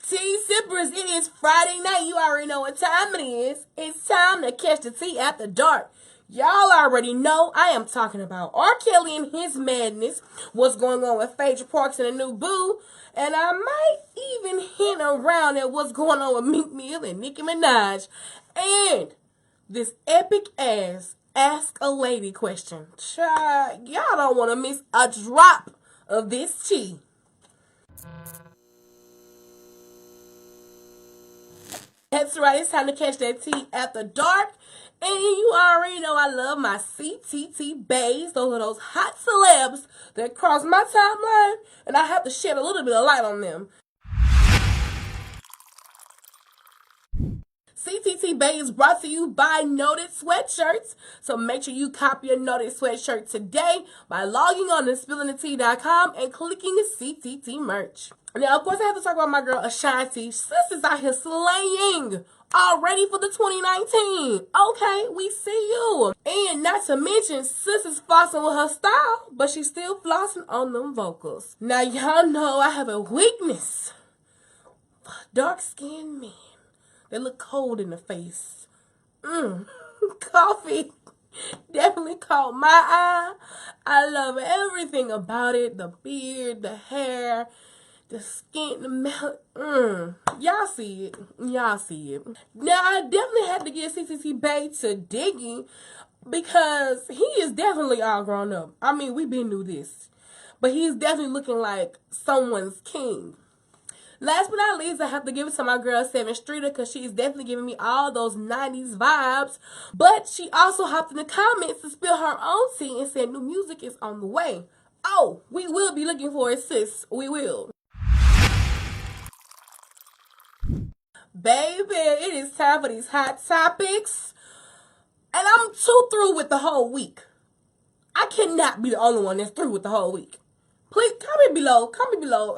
Tea sippers, it is Friday night. You already know what time it is. It's time to catch the tea after dark. Y'all already know I am talking about R. Kelly and his madness, what's going on with Phaedra Parks and a new boo, and I might even hint around at what's going on with Meek Mill and Nicki Minaj, and this epic ass Ask a Lady question. Child, y'all don't want to miss a drop of this tea. That's right, it's time to catch that tea after dark. And you already know I love my CTT bays. Those are those hot celebs that cross my timeline, and I have to shed a little bit of light on them. CTT Bay is brought to you by Noted Sweatshirts. So make sure you copy your Noted Sweatshirt today by logging on to spillingthetea.com and clicking the CTT merch. Now, of course, I have to talk about my girl Ashanti. Sis is out here slaying already for the 2019. Okay, we see you. And not to mention, sis is flossing with her style, but she's still flossing on them vocals. Now, y'all know I have a weakness for dark-skinned men. They look cold in the face. Coffee definitely caught my eye. I love everything about it. The beard, the hair, the skin, the mouth. Y'all see it. Y'all see it. Now, I definitely had to give CTT Bay to Diggy because he is definitely all grown up. I mean, we been through this. But he's definitely looking like someone's king. Last but not least, I have to give it to my girl 7th Streeter because she's definitely giving me all those 90s vibes. But she also hopped in the comments to spill her own tea and said new music is on the way. Oh, we will be looking for it, sis. We will. Baby, it is time for these hot topics. And I'm too through with the whole week. I cannot be the only one that's through with the whole week. Please, comment below. Comment below.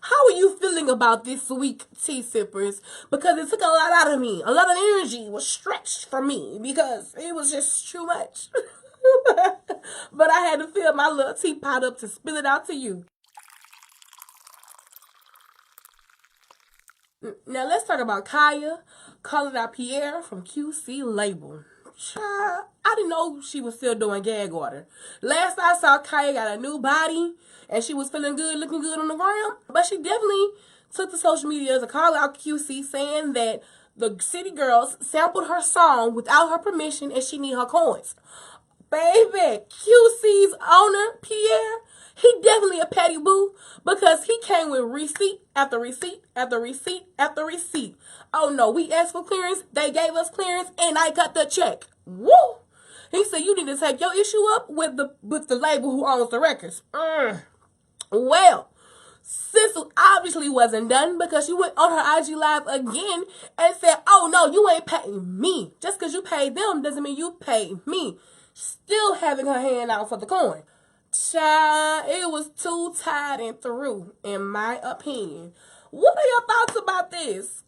How are you feeling about this week, tea sippers? Because it took a lot out of me. A lot of energy was stretched from me because it was just too much. But I had to fill my little teapot up to spill it out to you. Now let's talk about Kaya calling out Pierre from QC Label. Child, I didn't know she was still doing gag order. Last I saw, Kaya got a new body and she was feeling good, looking good on the ground. But she definitely took to social media to call out QC, saying that the City Girls sampled her song without her permission and she need her coins. Baby, QC's owner, Pierre, he definitely a petty boo because he came with receipt after receipt after receipt after receipt. Oh no, we asked for clearance, they gave us clearance, and I got the check. Woo! He said you need to take your issue up with the label who owns the records. Well, sis obviously wasn't done because she went on her IG Live again and said, oh no, you ain't paying me. Just because you paid them doesn't mean you paid me. Still having her hand out for the coin. Child, it was too tied and through, in my opinion. What are your thoughts about this?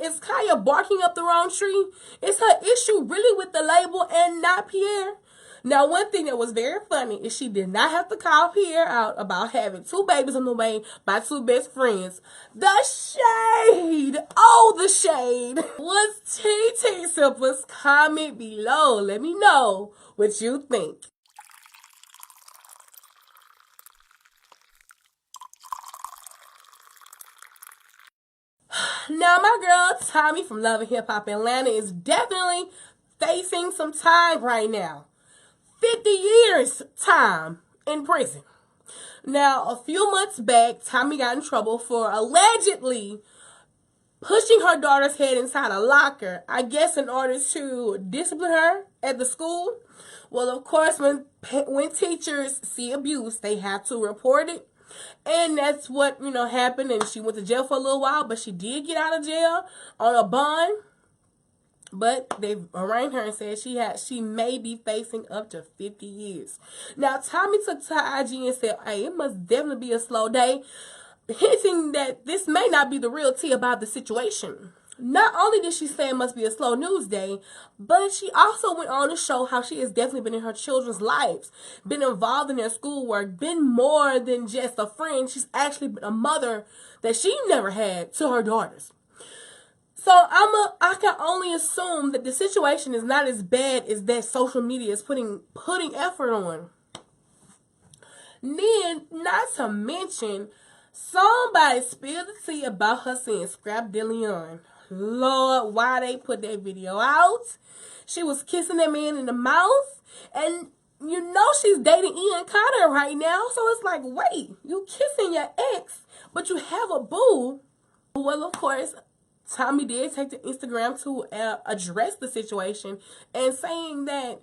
Is Kaya barking up the wrong tree? Is her issue really with the label and not Pierre? Now, one thing that was very funny is she did not have to call Pierre out about having 2 babies on the way by 2 best friends. The shade! Oh, the shade! What's tea sippers? Comment below. Let me know what you think. Now, my girl Tommy from Love and Hip Hop Atlanta is definitely facing some time right now. 50 years time in prison. Now, a few months back, Tommy got in trouble for allegedly pushing her daughter's head inside a locker, I guess in order to discipline her at the school. Well, of course, when teachers see abuse, they have to report it. And that's what, happened. And she went to jail for a little while, but she did get out of jail on a bond. But they arraigned her and said she may be facing up to 50 years. Now, Tommy took to her IG and said, hey, it must definitely be a slow day, hinting that this may not be the real tea about the situation. Not only did she say it must be a slow news day, but she also went on to show how she has definitely been in her children's lives, been involved in their schoolwork, been more than just a friend. She's actually been a mother that she never had to her daughters. So I can only assume that the situation is not as bad as that social media is putting effort on. Then, not to mention, somebody spilled the tea about her seeing Scrap DeLeon. Lord, why they put that video out? She was kissing that man in the mouth, and you know she's dating Ian Carter right now, so it's like, wait, you kissing your ex, but you have a boo. Well, of course, Tommy did take to Instagram to address the situation and saying that,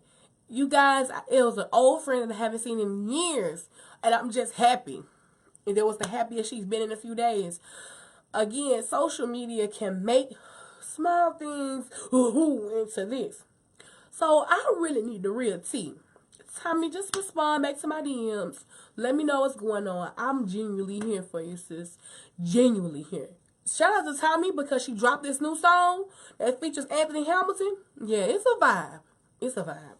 you guys, it was an old friend that I haven't seen in years, and I'm just happy. And that was the happiest she's been in a few days. Again, social media can make small things into this. So I really need the real tea. Tommy, just respond back to my DMs. Let me know what's going on. I'm genuinely here for you, sis. Genuinely here. Shout out to Tommy because she dropped this new song that features Anthony Hamilton. Yeah, it's a vibe. It's a vibe.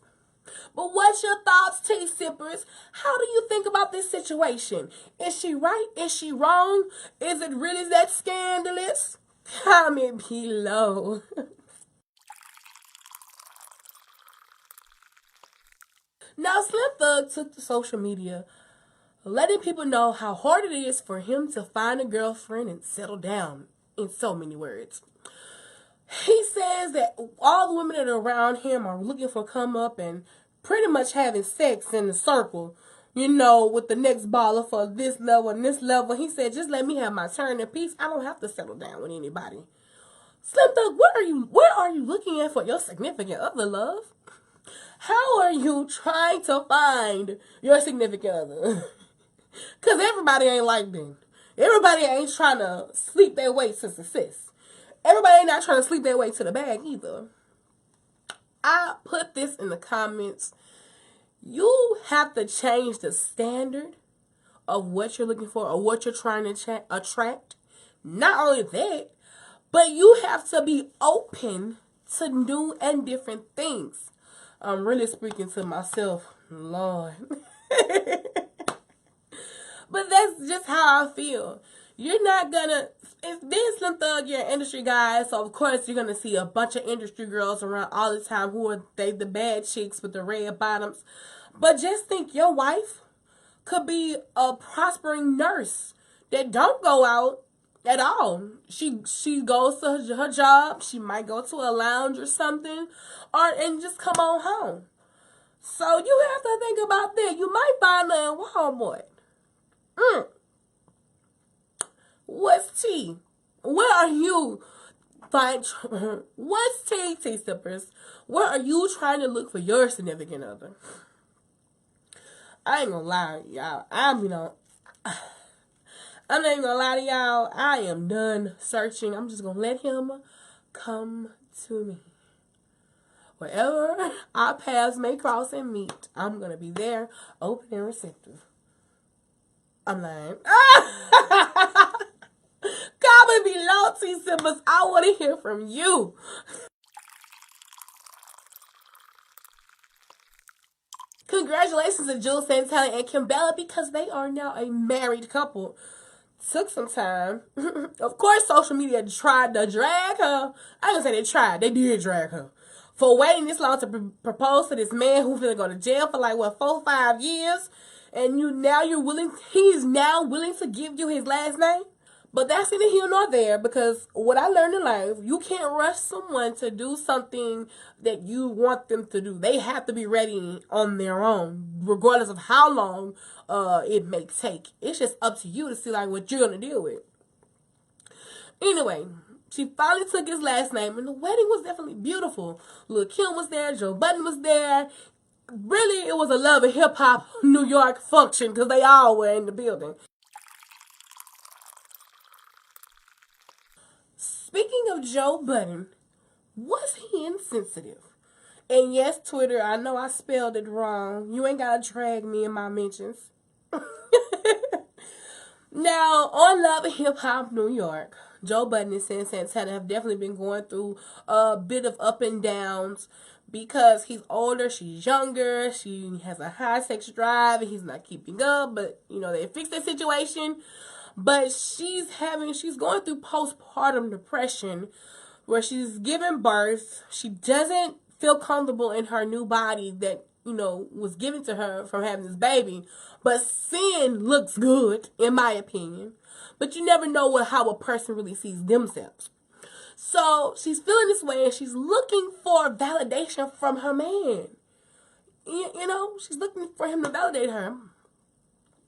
But what's your thoughts, tea sippers? How do you think about this situation? Is she right? Is she wrong? Is it really that scandalous? Comment below. Now, Slim Thug took to social media, letting people know how hard it is for him to find a girlfriend and settle down, in so many words. He says that all the women that are around him are looking for come up and pretty much having sex in the circle, you know, with the next baller for this level and this level. He said, just let me have my turn in peace. I don't have to settle down with anybody. Slim Thug, where are you looking at for your significant other, love? How are you trying to find your significant other? Because everybody ain't like them. Everybody ain't trying to sleep their way to success. Everybody ain't not trying to sleep their way to the bag either. I put this in the comments. You have to change the standard of what you're looking for or what you're trying to attract. Not only that, but you have to be open to new and different things. I'm really speaking to myself, Lord. But that's just how I feel. You're not gonna, it's been Slim Thug, you're an industry guy, so of course you're gonna see a bunch of industry girls around all the time who are the bad chicks with the red bottoms. But just think, your wife could be a prospering nurse that don't go out at all. She goes to her job, she might go to a lounge or something, and just come on home. So you have to think about that. You might find her in Walmart. What's tea? Where are you? What's tea, tea sippers? Where are you trying to look for your significant other? I ain't gonna lie, y'all. I'm not even gonna lie to y'all. I am done searching. I'm just gonna let him come to me. Wherever our paths may cross and meet, I'm gonna be there, open and receptive. I'm lying. Comment below, tea sippers. I want to hear from you. Congratulations to Jules Santana and Kim Bella because they are now a married couple. Took some time. Of course, social media tried to drag her. I ain't gonna say they tried. They did drag her. For waiting this long to propose to this man who's gonna go to jail for like, 4 or 5 years. And he's now willing to give you his last name. But that's neither here nor there, because what I learned in life, you can't rush someone to do something that you want them to do. They have to be ready on their own, regardless of how long it may take. It's just up to you to see like what you're going to deal with. Anyway, she finally took his last name, and the wedding was definitely beautiful. Lil' Kim was there, Joe Budden was there. Really, it was a Love and Hip Hop New York function, because they all were in the building. Speaking of Joe Budden, was he insensitive? And yes, Twitter, I know I spelled it wrong. You ain't got to drag me in my mentions. Now, on Love and Hip Hop New York, Joe Budden and Sin Santana have definitely been going through a bit of up and downs because he's older, she's younger, she has a high sex drive, and he's not keeping up. But they fixed that situation. But she's going through postpartum depression, where she's giving birth. She doesn't feel comfortable in her new body that was given to her from having this baby. But Sin looks good, in my opinion. But you never know how a person really sees themselves. So she's feeling this way, and she's looking for validation from her man. She's looking for him to validate her.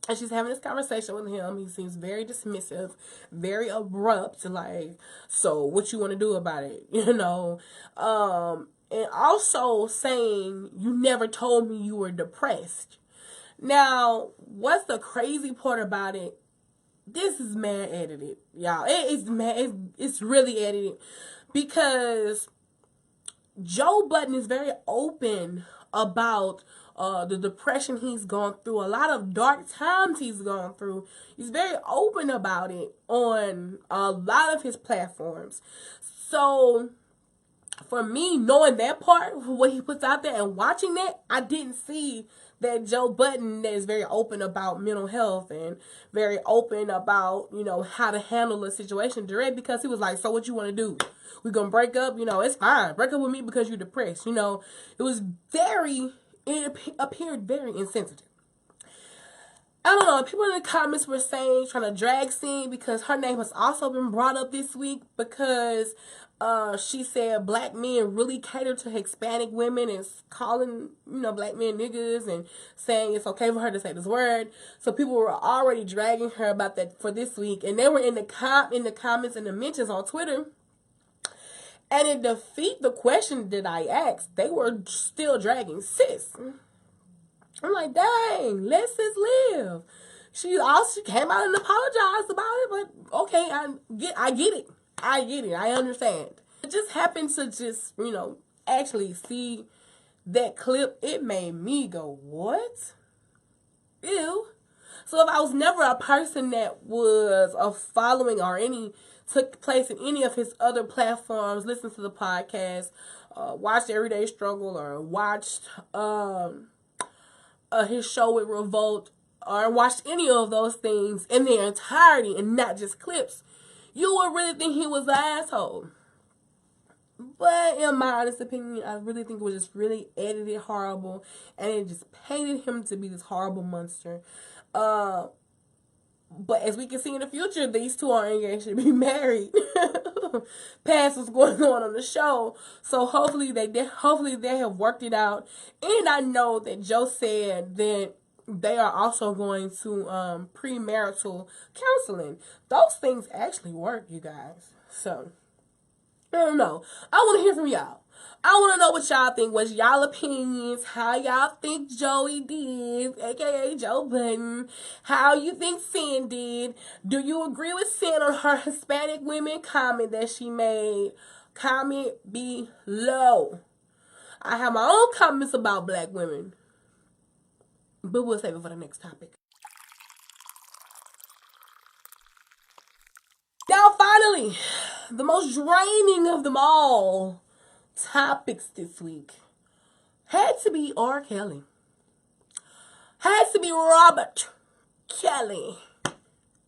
And she's having this conversation with him. He seems very dismissive, very abrupt, like, so what you want to do about it, and also saying, you never told me you were depressed. Now, what's the crazy part about it? This is mad edited, y'all. It's really edited, because Joe Budden is very open about the depression he's gone through, a lot of dark times he's gone through. He's very open about it on a lot of his platforms. So for me, knowing that part, what he puts out there and watching that, I didn't see that Joe Budden that is very open about mental health and very open about, how to handle a situation direct, because he was like, so what you want to do? We're going to break up? It's fine. Break up with me because you're depressed. It appeared very insensitive. I don't know. People in the comments were saying, trying to drag Sin, because her name has also been brought up this week, because she said black men really cater to Hispanic women and calling, black men niggas and saying it's okay for her to say this word. So people were already dragging her about that for this week. And they were in the comments and the mentions on Twitter. And to defeat the question that I asked, they were still dragging sis. I'm like, dang, let sis live. She came out and apologized about it, but okay, I get it. I understand. It just happened to actually see that clip. It made me go, what? Ew. So if I was never a person that was a following or took place in any of his other platforms, listened to the podcast, watched Everyday Struggle, or watched his show with Revolt, or watched any of those things in their entirety and not just clips, you would really think he was an asshole. But in my honest opinion, I really think it was just really edited horrible, and it just painted him to be this horrible monster. But as we can see in the future, these two are engaged to be married. Past what's going on the show. So hopefully they have worked it out. And I know that Joe said that they are also going to premarital counseling. Those things actually work, you guys. So I don't know. I want to hear from y'all. I want to know what y'all think. What's y'all opinions? How y'all think Joey did, aka Joe Budden? How you think Sin did? Do you agree with Sin on her Hispanic women comment that she made? Comment below. I have my own comments about black women, but we'll save it for the next topic. Now, finally, the most draining of them all topics this week had to be R. Kelly. Had to be Robert Kelly.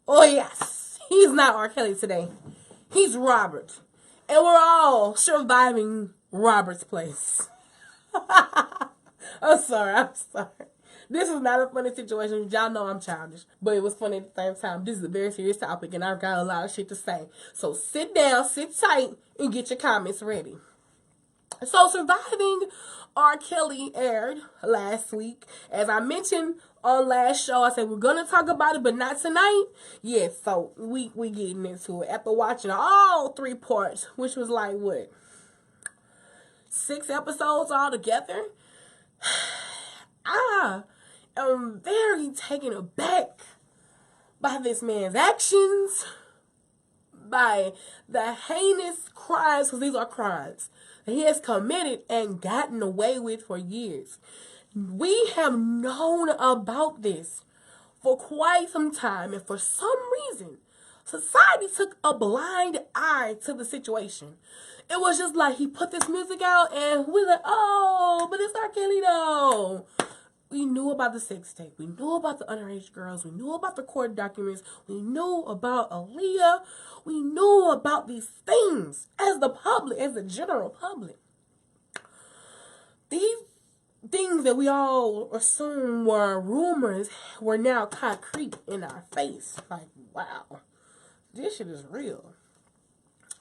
Oh, yes. He's not R. Kelly today. He's Robert. And we're all surviving Robert's place. I'm sorry. This is not a funny situation. Y'all know I'm childish. But it was funny at the same time. This is a very serious topic, and I've got a lot of shit to say. So sit down, sit tight, and get your comments ready. So Surviving R. Kelly aired last week. As I mentioned on last show, I said we're going to talk about it, but not tonight. Yes, so we getting into it. After watching all 3 parts, which was like, what? 6 episodes all together? I am very taken aback by this man's actions, by the heinous crimes, because these are crimes, that he has committed and gotten away with for years. We have known about this for quite some time, and for some reason, Society took a blind eye to the situation. It was just like he put this music out and we were like, oh, but it's R. Kelly though. We knew about the sex tape. We knew about the underage girls. We knew about the court documents. We knew about Aaliyah. We knew about these things as the public, as the general public. These things that we all assume were rumors were now concrete in our face. Like, wow, this shit is real.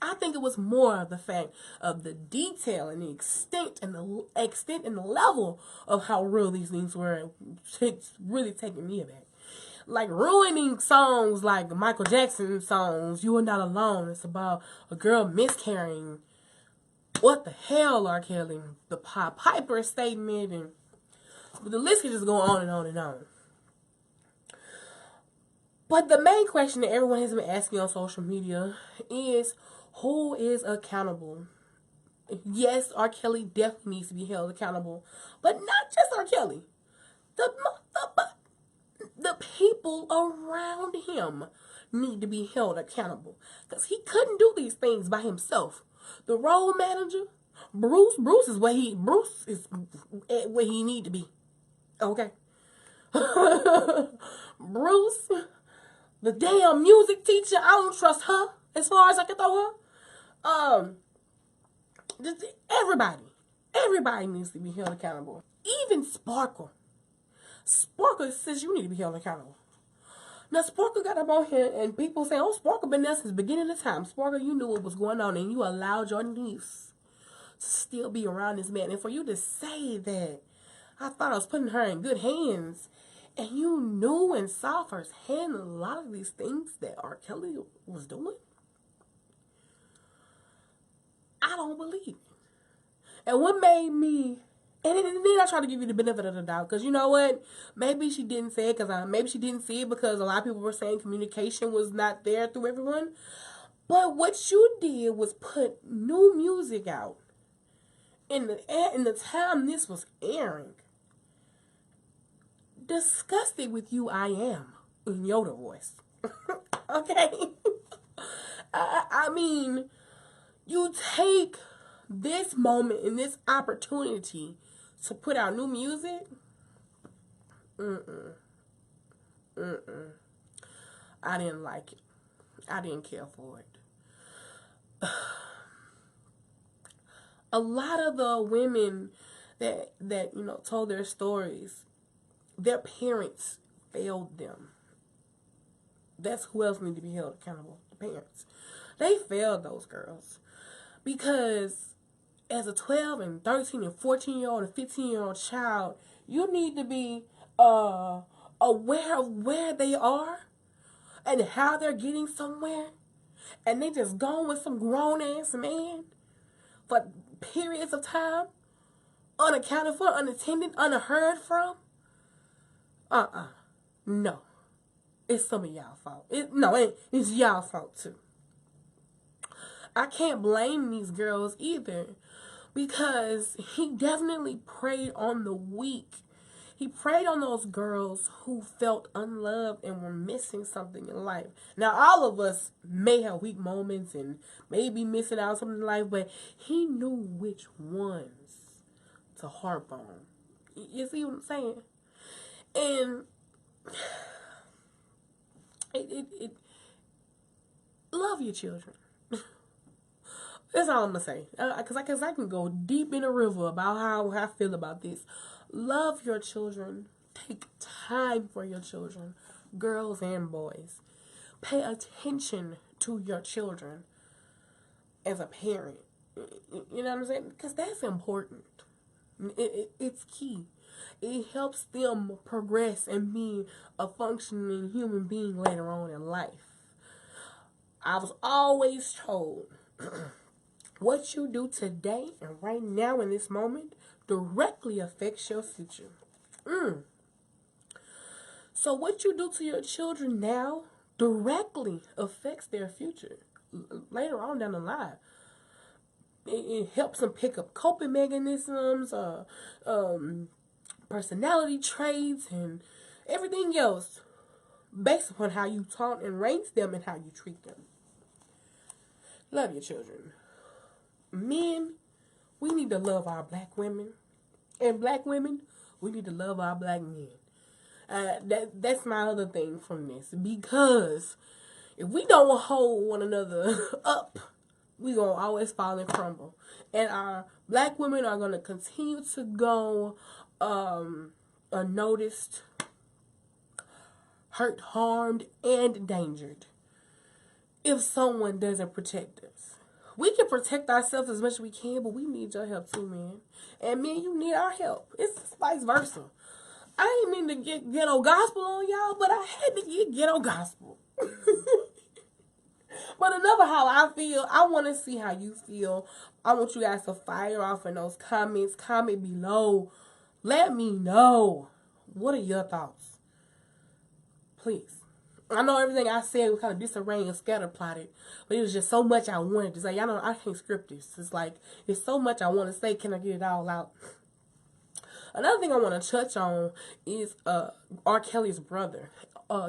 I think it was more of the fact of the detail and the extent and the level of how real these things were. It's really taking me aback. Like ruining songs like Michael Jackson songs, "You Are Not Alone." It's about a girl miscarrying. What the hell, R. Kelly? The Piper statement, and the list can just go on and on and on. But the main question that everyone has been asking on social media is, who is accountable? Yes, R. Kelly definitely needs to be held accountable, but not just R. Kelly. The people around him need to be held accountable because he couldn't do these things by himself. The role manager, Bruce is where he need to be. Okay. Bruce, the damn music teacher, I don't trust her as far as I can throw her. Everybody needs to be held accountable. Even Sparkle. Sparkle says you need to be held accountable. Now, Sparkle got up on here and people say, oh, Sparkle been there since the beginning of time. Sparkle, you knew what was going on and you allowed your niece to still be around this man. And for you to say that, I thought I was putting her in good hands, and you knew and saw firsthand a lot of these things that R. Kelly was doing, I don't believe it. And what made me, and then I try to give you the benefit of the doubt, because you know what? Maybe she didn't say it, maybe she didn't see it because a lot of people were saying communication was not there through everyone. But what you did was put new music out in the time this was airing. Disgusted with you, I am, in Yoda voice. Okay? I mean, you take this moment and this opportunity to put out new music. I didn't like it. I didn't care for it. A lot of the women that told their stories, their parents failed them. That's who else needs to be held accountable. The parents. They failed those girls. Because as a 12 and 13 and 14-year-old and 15-year-old child, you need to be aware of where they are and how they're getting somewhere. And they just gone with some grown-ass man for periods of time, unaccounted for, unattended, unheard from. No. It's some of y'all fault. It's y'all fault too. I can't blame these girls either, because he definitely preyed on the weak. He preyed on those girls who felt unloved and were missing something in life. Now, all of us may have weak moments and may be missing out on something in life, but he knew which ones to harp on. You see what I'm saying? And love your children. That's all I'm going to say. Because I can go deep in a river about how I feel about this. Love your children. Take time for your children, girls and boys. Pay attention to your children as a parent. You know what I'm saying? Because that's important. It's key. It helps them progress and be a functioning human being later on in life. I was always told what you do today and right now in this moment directly affects your future. So what you do to your children now directly affects their future later on down the line. It helps them pick up coping mechanisms, personality traits, and everything else based upon how you taunt and raise them and how you treat them. Love your children. Men, we need to love our black women. And black women, we need to love our black men. That's my other thing from this. Because if we don't hold one another up, we going to always fall and crumble. And our black women are going to continue to go unnoticed, hurt, harmed, and endangered if someone doesn't protect us. We can protect ourselves as much as we can, but we need your help too, man. And men, you need our help. It's vice versa. I ain't mean to get ghetto gospel on y'all, but I had to get ghetto gospel. But enough of how I feel. I want to see how you feel. I want you guys to fire off in those comments. Comment below. Let me know. What are your thoughts? Please. I know everything I said was kind of disarranged and scatterplotted, but it was just so much I wanted to say. Y'all know I can't script this. It's like, it's so much I want to say. Can I get it all out? Another thing I want to touch on is R. Kelly's brother,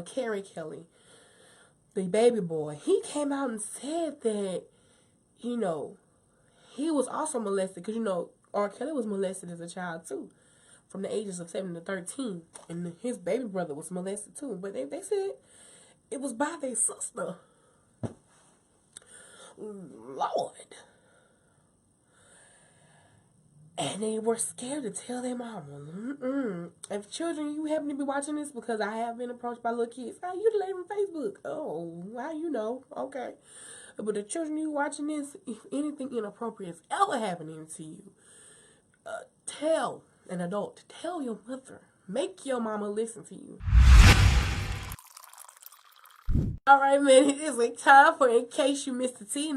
Kerry Kelly, the baby boy. He came out and said that, you know, he was also molested. Because, you know, R. Kelly was molested as a child, too, from the ages of 7 to 13. And his baby brother was molested, too. But they said it was by their sister. Lord. And they were scared to tell their mama. If children, you happen to be watching this, because I have been approached by little kids. Oh, you the lady from Facebook. Oh, how you know? Okay. But the children you watching this, if anything inappropriate is ever happening to you, tell an adult. Tell your mother. Make your mama listen to you. Alright, man. It is a time for In Case You Missed the Tea.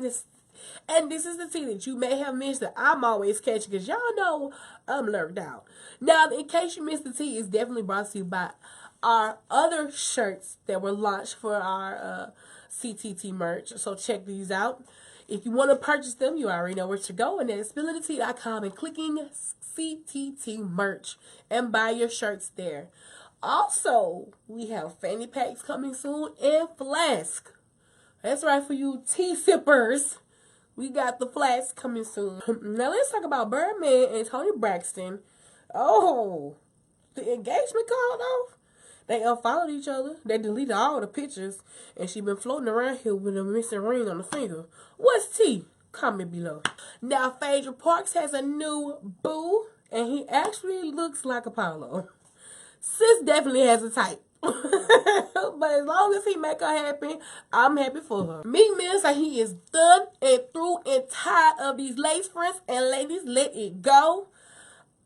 And this is the tea that you may have missed that I'm always catching, because y'all know I'm lurked out. Now, In Case You Missed the Tea is definitely brought to you by our other shirts that were launched for our CTT merch. So check these out. If you want to purchase them, you already know where to go. And that's spillingthetea.com and clicking CTT merch and buy your shirts there. Also, we have fanny packs coming soon and flask. That's right, for you tea sippers. We got the flask coming soon. Now let's talk about Birdman and Toni Braxton. Oh, the engagement called off. They unfollowed each other. They deleted all the pictures. And she been floating around here with a missing ring on the finger. What's tea? Comment below. Now Phaedra Parks has a new boo. And he actually looks like Apollo. Sis definitely has a type. But as long as he make her happy, I'm happy for her. Meek Mill say he is done and through and tired of these lace fronts. And ladies, let it go.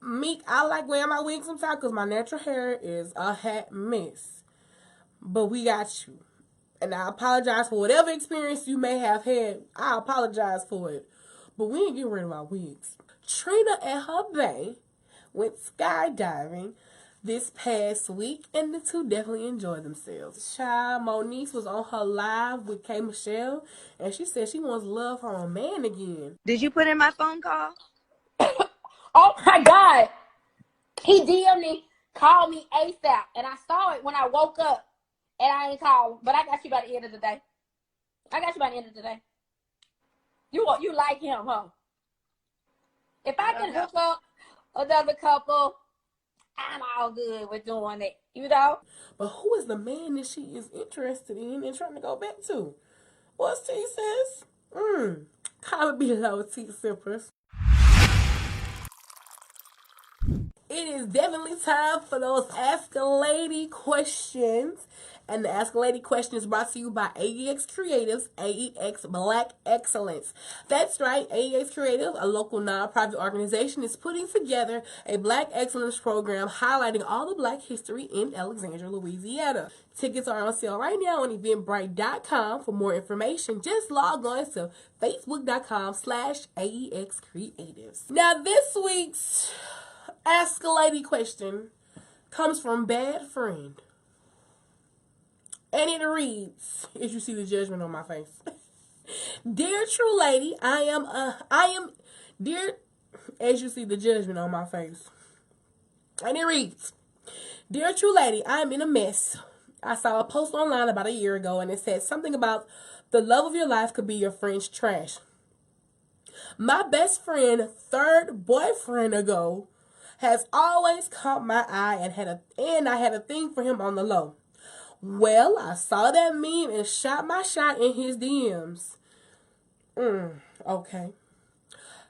Meek, I like wearing my wig sometimes because my natural hair is a hot mess. But we got you. And I apologize for whatever experience you may have had. I apologize for it. But we ain't getting rid of our wigs. Trina and her bae went skydiving this past week, and the two definitely enjoyed themselves. Child, Monique was on her live with K. Michelle, and she said she wants love from a man again. Did you put in my phone call? Oh my God. He DM'd me, called me ASAP, and I saw it when I woke up, and I ain't called, but I got you by the end of the day. I got you by the end of the day. You like him, huh? If I can hook up another couple, I'm all good with doing it, you know? But who is the man that she is interested in and trying to go back to? What's T says? Comment below, T sippers. It is definitely time for those Ask a Lady questions. And the Ask a Lady question is brought to you by AEX Creatives, AEX Black Excellence. That's right, AEX Creative, a local non-profit organization, is putting together a Black Excellence program highlighting all the Black history in Alexandria, Louisiana. Tickets are on sale right now on Eventbrite.com. For more information, just log on to Facebook.com/AEX Creatives. Now, this week's Ask a Lady question comes from Bad Friend. And it reads, as you see the judgment on my face. Dear true lady, I am, dear, as you see the judgment on my face. And it reads, Dear true lady, I am in a mess. I saw a post online about a year ago, and it said something about the love of your life could be your friend's trash. My best friend, third boyfriend ago, has always caught my eye and I had a thing for him on the low. Well, I saw that meme and shot my shot in his DMs. Okay.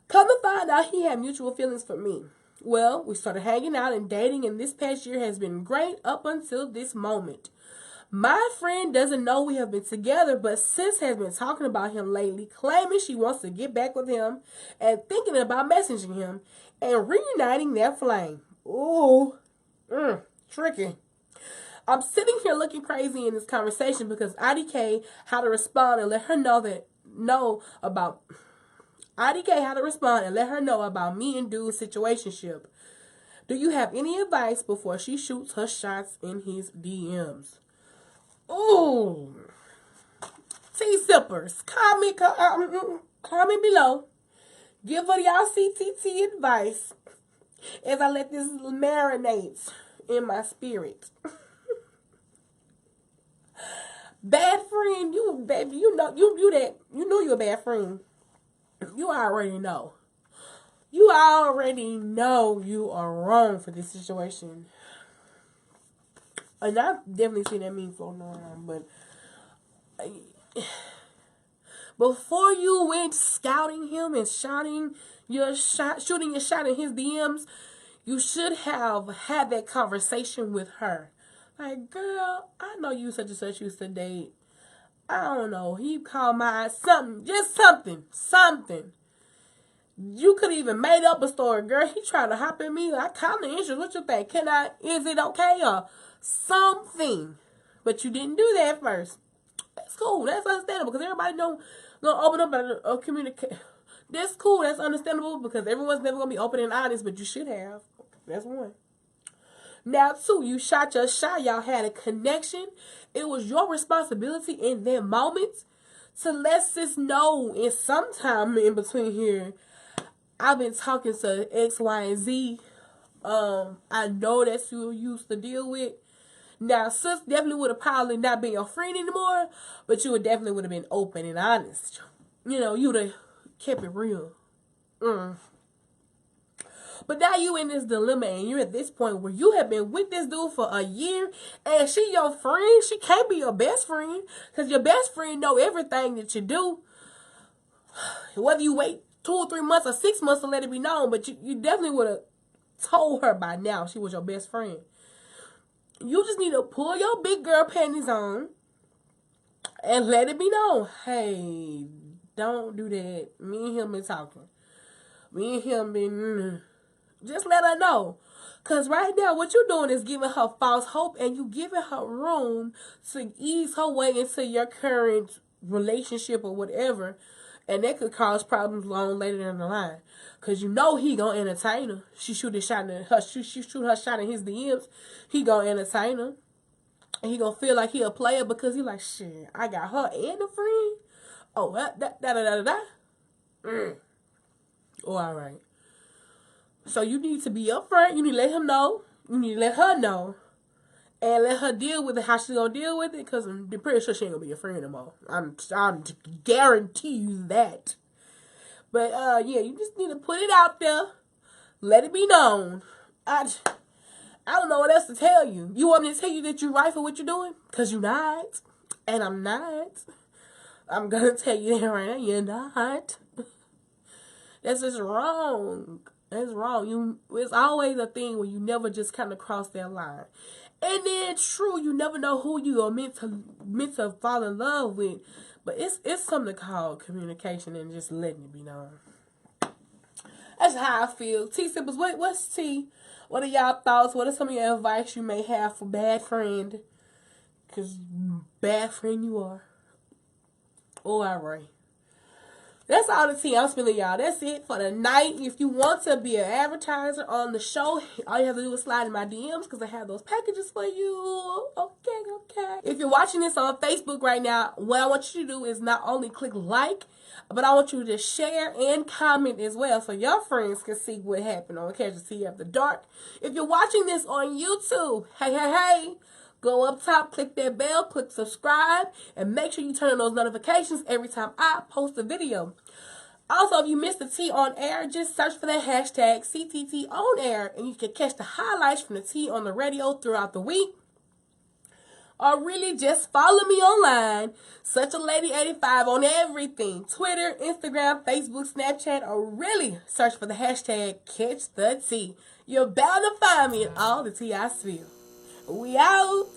Come to find out he had mutual feelings for me. Well, we started hanging out and dating, and this past year has been great up until this moment. My friend doesn't know we have been together, but sis has been talking about him lately, claiming she wants to get back with him and thinking about messaging him and reuniting their flame. Ooh, tricky. I'm sitting here looking crazy in this conversation because IDK how to respond and let her know about me and dude's situationship. Do you have any advice before she shoots her shots in his DMs? Ooh. T-sippers, comment below. Give her y'all CTT advice as I let this marinate in my spirit. Bad friend, you baby, you know you're a bad friend. You already know. You already know you are wrong for this situation. And I've definitely seen that meme floating around, but before you went scouting him and shooting your shot in his DMs, you should have had that conversation with her. Like, girl, I know you such and such used to date. I don't know. He called my something, just something. You could even made up a story, girl. He tried to hop at me. I kind of interested. What you think? Is it okay or something? But you didn't do that first. That's cool. That's understandable because everybody don't open up and communicate. That's cool. That's understandable because everyone's never gonna be open and honest, but you should have. That's one. Now, two, you shot your shot. Y'all had a connection. It was your responsibility in that moment to let sis know in sometime in between here, I've been talking to X, Y, and Z. I know that's who you used to deal with. Now, sis definitely would have probably not been your friend anymore, but you would definitely would have been open and honest. You know, you would have kept it real. But now you in this dilemma and you're at this point where you have been with this dude for a year and she your friend. She can't be your best friend because your best friend know everything that you do. Whether you wait 2 or 3 months or 6 months to let it be known, but you definitely would have told her by now she was your best friend. You just need to pull your big girl panties on and let it be known. Hey, don't do that. Me and him been talking. Me and him been... Just let her know. Because right now, what you're doing is giving her false hope and you giving her room to ease her way into your current relationship or whatever. And that could cause problems long later down the line. Because you know he going to entertain her. She shoot her shot in his DMs. He going to entertain her. And he going to feel like he a player because he like, shit, I got her and a friend. Oh, da. Oh, all right. So you need to be upfront. You need to let him know. You need to let her know. And let her deal with it how she's going to deal with it. Because I'm pretty sure she ain't going to be a friend anymore. I'm guarantee you that. But, yeah, you just need to put it out there. Let it be known. I don't know what else to tell you. You want me to tell you that you're right for what you're doing? Because you're not. And I'm not. I'm going to tell you that right now. You're not. That's just wrong. That's wrong. It's always a thing where you never just kind of cross that line. And then, true, you never know who you are meant to fall in love with. But it's something called communication and just letting it be known. That's how I feel. T-sippers, what's T? What are y'all thoughts? What are some of your advice you may have for bad friend? Because bad friend you are. Oh, all right. That's all the tea I'm spilling, y'all. That's it for the night. If you want to be an advertiser on the show, all you have to do is slide in my DMs because I have those packages for you. Okay. If you're watching this on Facebook right now, what I want you to do is not only click like, but I want you to share and comment as well so your friends can see what happened on Catch the Tea After Dark. If you're watching this on YouTube, hey, Go up top, click that bell, click subscribe, and make sure you turn on those notifications every time I post a video. Also, if you missed the tea on air, just search for the hashtag CTT on air, and you can catch the highlights from the tea on the radio throughout the week. Or really just follow me online, Such a Lady 85 on everything. Twitter, Instagram, Facebook, Snapchat, or really search for the hashtag Catch the Tea. You're bound to find me in all the tea I spill. We out.